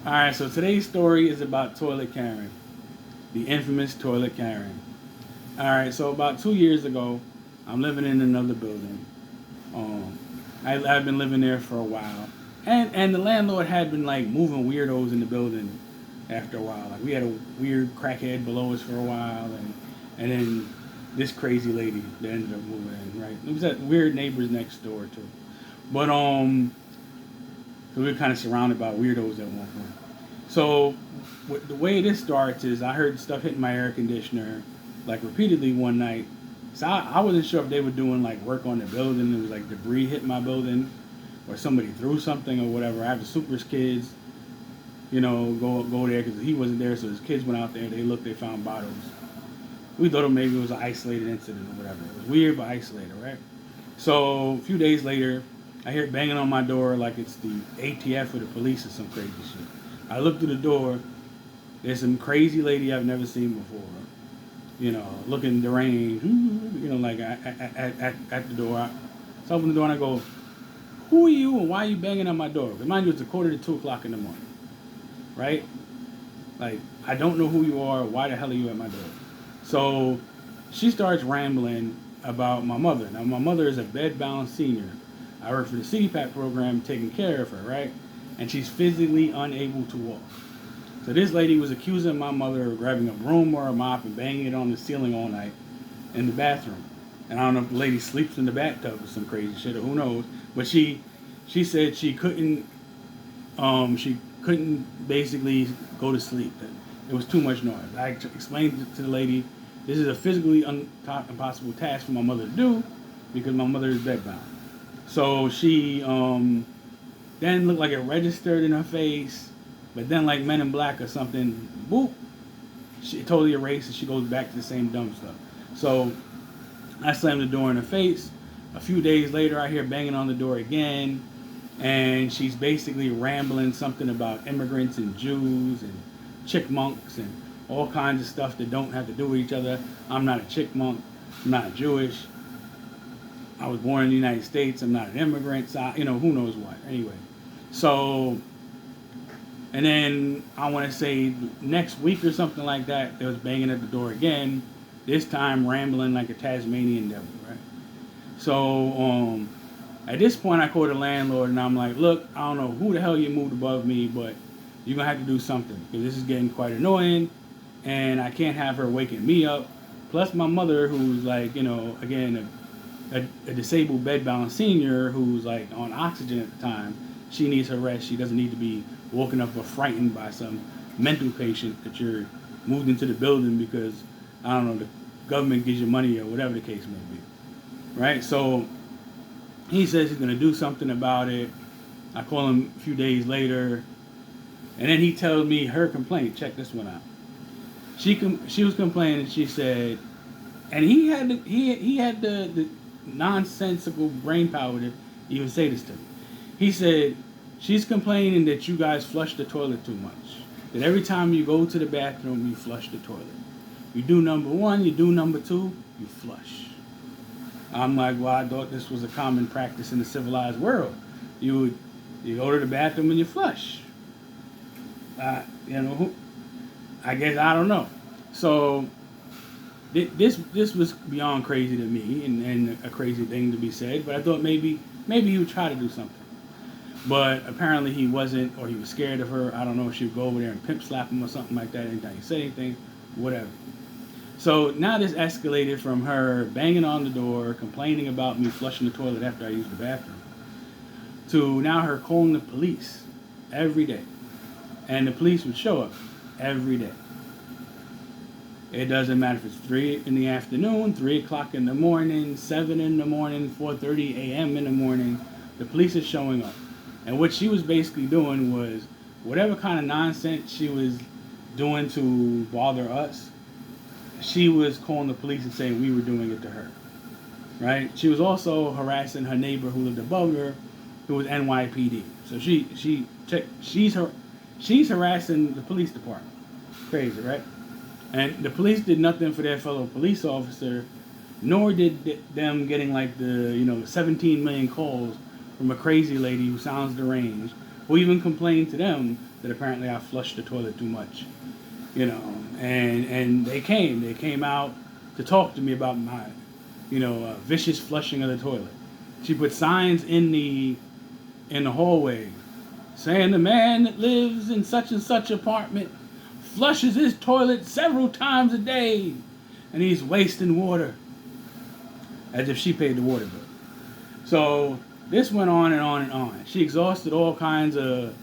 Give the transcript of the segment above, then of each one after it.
Alright, so today's story is about Toilet Karen, the infamous Toilet Karen. Alright, so about 2 years ago, I'm living in another building. Um, I've been living there for a while. And the landlord had been like moving weirdos in the building after a while. Like we had a weird crackhead below us for a while, and then this crazy lady that ended up moving in, right? It was that weird neighbors next door too. But so we were kind of surrounded by weirdos at one point. So the way this starts is I heard stuff hitting my air conditioner like repeatedly one night. So I wasn't sure if they were doing like work on the building. It was like debris hit my building, or somebody threw something or whatever. I have the Super's kids, go there because he wasn't there. So his kids went out there. They looked. They found bottles. We thought maybe it was an isolated incident or whatever. It was weird but isolated, right? So a few days later, I hear it banging on my door like it's the ATF or the police or some crazy shit. I look through the door. There's some crazy lady I've never seen before. Looking deranged. Like at the door. So I open the door and I go, "Who are you and why are you banging on my door?" Because mind you, it's a quarter to 2 o'clock in the morning, right? Like I don't know who you are. Why the hell are you at my door? So she starts rambling about my mother. Now my mother is a bedbound senior. I work for the CPAP program taking care of her, right? And she's physically unable to walk. So this lady was accusing my mother of grabbing a broom or a mop and banging it on the ceiling all night in the bathroom. And I don't know if the lady sleeps in the bathtub or some crazy shit or who knows. But she said she couldn't basically go to sleep. It was too much noise. I explained to the lady, this is a physically impossible task for my mother to do because my mother is bedbound. So she then looked like it registered in her face, but then like Men in Black or something, boop, she totally erased and she goes back to the same dumb stuff. So I slammed the door in her face. A few days later, I hear banging on the door again, and she's basically rambling something about immigrants and Jews and chickmunks and all kinds of stuff that don't have to do with each other. I'm not a chickmunk. I'm not Jewish. I was born in the United States. I'm not an immigrant. So who knows what. Anyway, so, and then I want to say next week or something like that, there was banging at the door again. This time rambling like a Tasmanian devil, right? So, at this point, I called the landlord and I'm like, look, I don't know who the hell you moved above me, but you're going to have to do something because this is getting quite annoying and I can't have her waking me up. Plus my mother, who's like, again, a disabled bedbound senior who's like on oxygen at the time, she needs her rest. She doesn't need to be woken up or frightened by some mental patient that you're moved into the building because, I don't know, the government gives you money or whatever the case may be. Right? So he says he's going to do something about it. I call him a few days later, and then he tells me her complaint. Check this one out. She was complaining. She said, and he had the nonsensical brain power to even say this to me. He said she's complaining that you guys flush the toilet too much. That every time you go to the bathroom, you flush the toilet. You do number one, you do number two, you flush. I'm like, well, I thought this was a common practice in the civilized world. You go to the bathroom and you flush. I guess I don't know. So this was beyond crazy to me and a crazy thing to be said. But I thought maybe he would try to do something. But apparently he wasn't, or he was scared of her. I don't know if she would go over there and pimp slap him or something like that. Anytime he said anything, whatever. So now this escalated from her banging on the door, complaining about me flushing the toilet after I used the bathroom, to now her calling the police every day. And the police would show up every day. It doesn't matter if it's 3 in the afternoon, 3 o'clock in the morning, 7 in the morning, 4:30 a.m. in the morning. The police is showing up. And what she was basically doing was whatever kind of nonsense she was doing to bother us, she was calling the police and saying we were doing it to her. Right? She was also harassing her neighbor who lived above her, who was NYPD. So she's harassing the police department. Crazy, right? And the police did nothing for their fellow police officer, nor did them getting like the 17 million calls from a crazy lady who sounds deranged, who even complained to them that apparently I flushed the toilet too much, you know. And they came out to talk to me about my, vicious flushing of the toilet. She put signs in the hallway saying the man that lives in such and such apartment flushes his toilet several times a day, and he's wasting water, as if she paid the water bill. So this went on and on and on. She exhausted all kinds of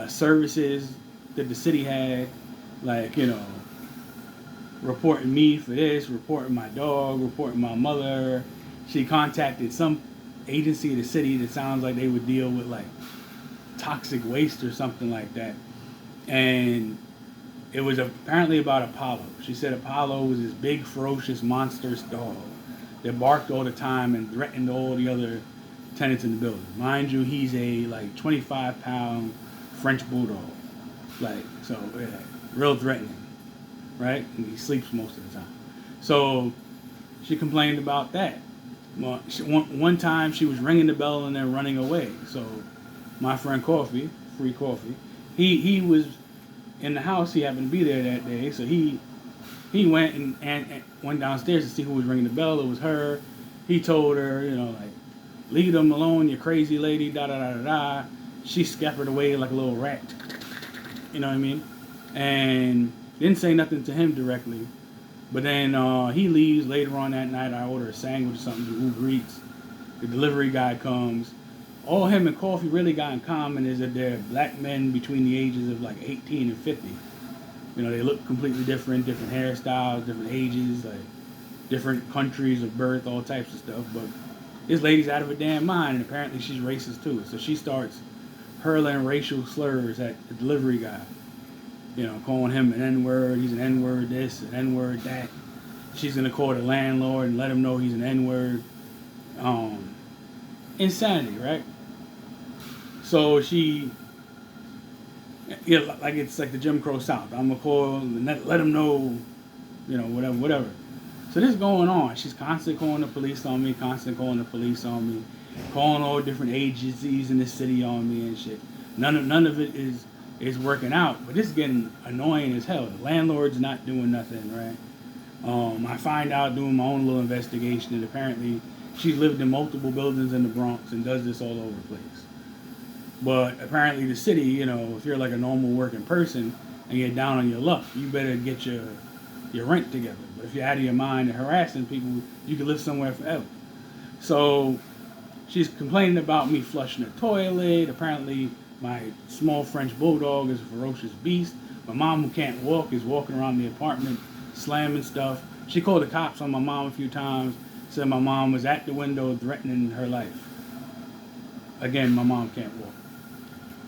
services that the city had, like, reporting me for this, reporting my dog, reporting my mother. She contacted some agency of the city that sounds like they would deal with like toxic waste or something like that. And it was apparently about Apollo. She said Apollo was this big, ferocious, monstrous dog that barked all the time and threatened all the other tenants in the building. Mind you, he's a like 25-pound French bulldog. Like, so yeah, real threatening, right? And he sleeps most of the time. So she complained about that. Well, one time she was ringing the bell and then running away. So my friend Coffee, free Coffee, he was in the house. He happened to be there that day. So he went and went downstairs to see who was ringing the bell. It was her. He told her, like, leave them alone, you crazy lady, da da da da da. She scampered away like a little rat. You know what I mean? And didn't say nothing to him directly. But then he leaves later on that night. I order a sandwich or something to Uber Eats. The delivery guy comes. All him and Coffee really got in common is that they're black men between the ages of like 18 and 50. They look completely different hairstyles, different ages, like different countries of birth, all types of stuff. But this lady's out of her damn mind, and apparently she's racist too. So she starts hurling racial slurs at the delivery guy. Calling him an N-word, he's an N-word this, an N-word that. She's going to call the landlord and let him know he's an N-word. Insanity, right? So she, like it's like the Jim Crow South. I'm going to call and let him know, whatever. So this is going on. She's constantly calling the police on me, calling all different agencies in the city on me and shit. None of it is working out, but this is getting annoying as hell. The landlord's not doing nothing, right? I find out doing my own little investigation that apparently she's lived in multiple buildings in the Bronx and does this all over the place. But apparently the city, if you're like a normal working person and you're down on your luck, you better get your rent together. But if you're out of your mind and harassing people, you can live somewhere forever. So she's complaining about me flushing the toilet. Apparently my small French bulldog is a ferocious beast. My mom, who can't walk, is walking around the apartment slamming stuff. She called the cops on my mom a few times, said my mom was at the window threatening her life. Again, my mom can't walk.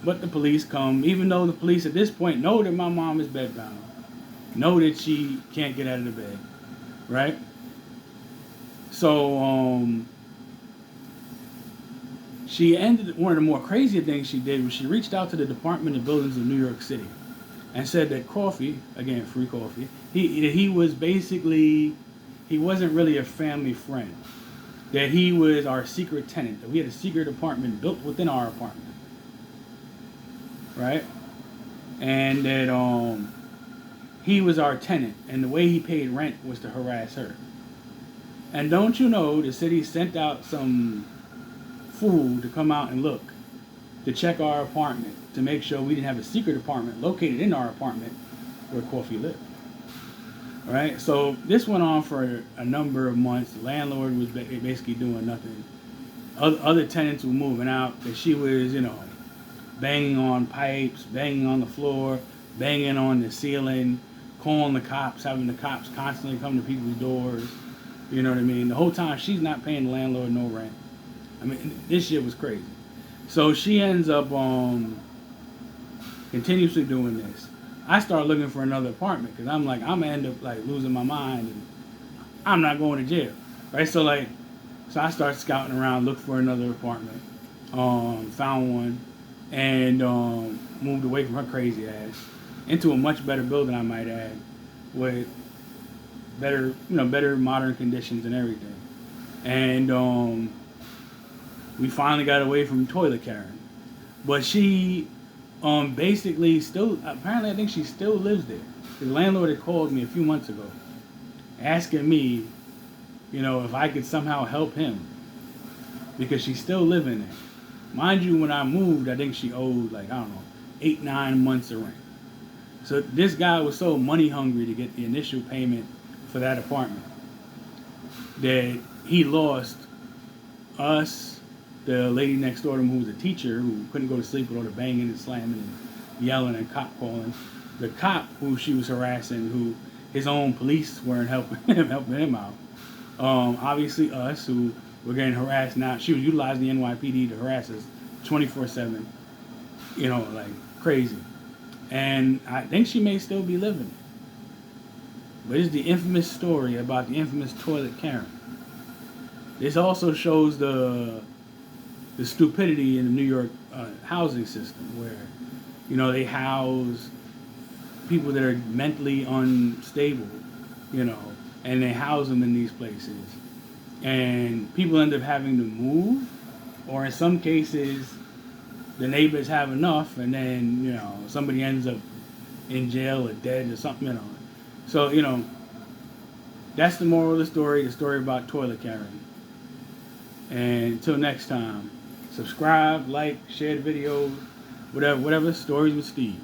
But the police come, even though the police at this point know that my mom is bedbound, know that she can't get out of the bed, right? So, she one of the more crazier things she did was she reached out to the Department of Buildings of New York City and said that Coffee, again, free Coffee, he was basically, he wasn't really a family friend. That he was our secret tenant, that we had a secret apartment built within our apartment. Right? And that he was our tenant, and the way he paid rent was to harass her. And don't you know, the city sent out some fool to come out and look, to check our apartment, to make sure we didn't have a secret apartment located in our apartment where Coffee lived. Right? So this went on for a number of months. The landlord was basically doing nothing. Other tenants were moving out, that she was, banging on pipes, banging on the floor, banging on the ceiling, calling the cops, having the cops constantly come to people's doors. You know what I mean? The whole time she's not paying the landlord no rent. I mean, this shit was crazy. So she ends up continuously doing this. I start looking for another apartment because I'm like, I'm gonna end up like losing my mind and I'm not going to jail, right? So I start scouting around, look for another apartment. Found one, and moved away from her crazy ass into a much better building, I might add, with better modern conditions and everything. And we finally got away from toilet Karen, but she Basically, still apparently, I think she still lives there. The landlord had called me a few months ago, asking me, if I could somehow help him because she's still living there. Mind you, when I moved, I think she owed like, I don't know, 8, 9 months of rent. So this guy was so money hungry to get the initial payment for that apartment that he lost us, the lady next door to him who was a teacher who couldn't go to sleep with all the banging and slamming and yelling and cop calling, the cop who she was harassing, who his own police weren't helping him out. Obviously us, who were getting harassed now. She was utilizing the NYPD to harass us 24/7, like crazy. And I think she may still be living. But it's the infamous story about the infamous toilet Karen. This also shows the stupidity in the New York housing system, where they house people that are mentally unstable, and they house them in these places, and people end up having to move, or in some cases, the neighbors have enough, and then somebody ends up in jail or dead or something, So that's the moral of the story about toilet Karen. And until next time, subscribe, like, share the videos, whatever. Stories with Steve.